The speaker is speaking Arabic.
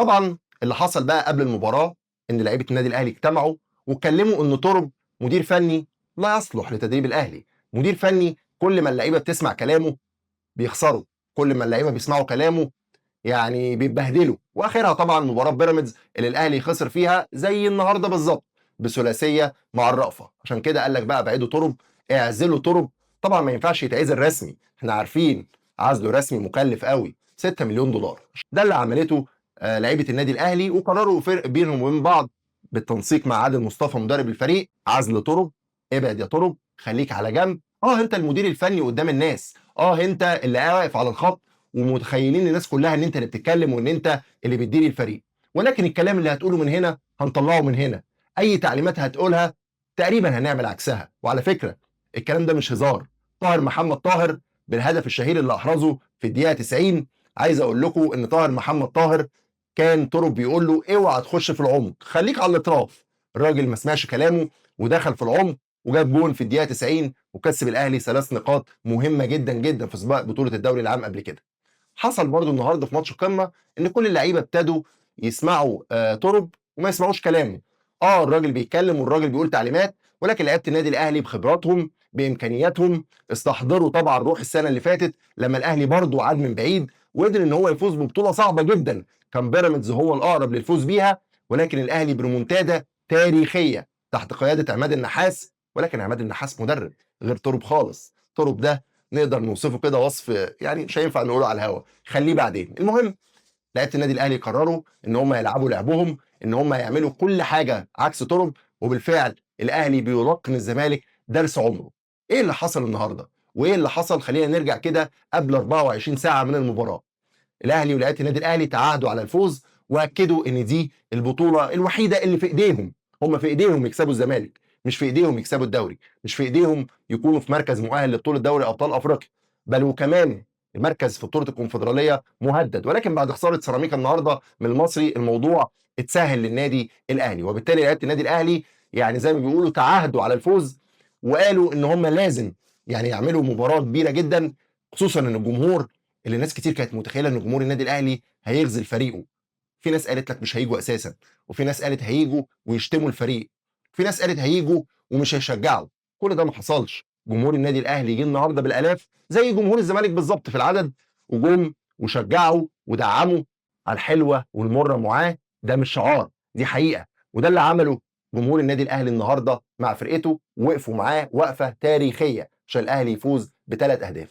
طبعا اللي حصل بقى قبل المباراه ان لعيبه النادي الاهلي اجتمعوا واتكلموا ان تورب مدير فني لا يصلح لتدريب الاهلي. مدير فني كل ما اللعيبه بتسمع كلامه بيخسروا، كل ما اللعيبه بيسمعوا كلامه يعني بيتبهدلوا. واخرها طبعا مباراه بيراميدز اللي الاهلي خسر فيها زي النهارده بالظبط بثلاثيه مع الرأفه. عشان كده قال لك بقى ابعدوا ترب، اعزلوا ترب. طبعا ما ينفعش يتعزل رسمي، احنا عارفين عزله رسمي مكلف قوي 6 مليون دولار. ده اللي عملته لعيبه النادي الاهلي، وقرروا فرق بينهم وبين بعض بالتنسيق مع عادل مصطفى مدرب الفريق. عزل ترب، ابعد يا ترب، خليك على جنب. انت المدير الفني قدام الناس، انت اللي واقف على الخط ومتخيلين الناس كلها ان انت اللي بتتكلم وان انت اللي بتدير الفريق، ولكن الكلام اللي هتقوله من هنا هنطلعه من هنا. اي تعليمات هتقولها تقريبا هنعمل عكسها. وعلى فكره الكلام ده مش هزار. طاهر محمد طاهر بالهدف الشهير اللي احرزه في الدقيقه 90، عايز اقول لكم ان طاهر محمد طاهر كان ترب بيقول له اوعى تخش في العمق، خليك على الاطراف. الراجل ما سمعش كلامه ودخل في العمق وجاب جون في الدقيقه 90 وكسب الاهلي 3 نقاط مهمه جدا جدا في سباق بطوله الدوري العام قبل كده. حصل برضو النهارده في ماتش القمه ان كل اللعيبه ابتدوا يسمعوا ترب وما يسمعوش كلامه. الراجل بيتكلم والراجل بيقول تعليمات، ولكن لعيبه النادي الاهلي بخبراتهم بامكانياتهم استحضروا طبعا روح السنه اللي فاتت لما الاهلي برضو عاد من بعيد وقدر ان هو يفوز ببطوله صعبه جدا. كان بيراميدز هو الاقرب للفوز بيها، ولكن الاهلي بريمونتادا تاريخيه تحت قياده عماد النحاس. ولكن عماد النحاس مدرب غير ترب خالص. ترب ده نقدر نوصفه كده وصف يعني مش هينفع نقوله على الهوا، خليه بعدين. المهم لعيبه النادي الاهلي قرروا ان هم يلعبوا لعبهم، ان هم يعملوا كل حاجه عكس ترب، وبالفعل الاهلي بيلقن الزمالك درس عمره. ايه اللي حصل النهارده وايه اللي حصل؟ خلينا نرجع كده قبل 24 ساعه من المباراه. الاهلي ولاعيبه النادي الاهلي تعاهدوا على الفوز واكدوا ان دي البطوله الوحيده اللي في ايديهم. هم في ايديهم يكسبوا الزمالك، مش في ايديهم يكسبوا الدوري، مش في ايديهم يكونوا في مركز مؤهل لبطوله دوري ابطال افريقيا، بل وكمان المركز في بطوله الكونفدراليه مهدد. ولكن بعد خساره سيراميكا النهارده من المصري الموضوع اتسهل للنادي الاهلي، وبالتالي لعيبه النادي الاهلي يعني زي ما بيقولوا تعاهدوا على الفوز وقالوا ان هم لازم يعني يعملوا مباراه كبيره جدا، خصوصا ان الجمهور اللي ناس كتير كانت متخيله ان جمهور النادي الاهلي هيغزل فريقه. في ناس قالت لك مش هيجوا اساسا، وفي ناس قالت هيجوا ويشتموا الفريق، في ناس قالت هيجوا ومش هيشجعوا. كل ده ما حصلش. جمهور النادي الاهلي جه النهارده بالالاف زي جمهور الزمالك بالظبط في العدد، وجم وشجعوا ودعموا على الحلوه والمره معاه. ده مش شعار، دي حقيقه. وده اللي عمله جمهور النادي الاهلي النهارده مع فرقته، وقفوا معاه وقفه تاريخيه عشان الاهلي يفوز ب3 اهداف.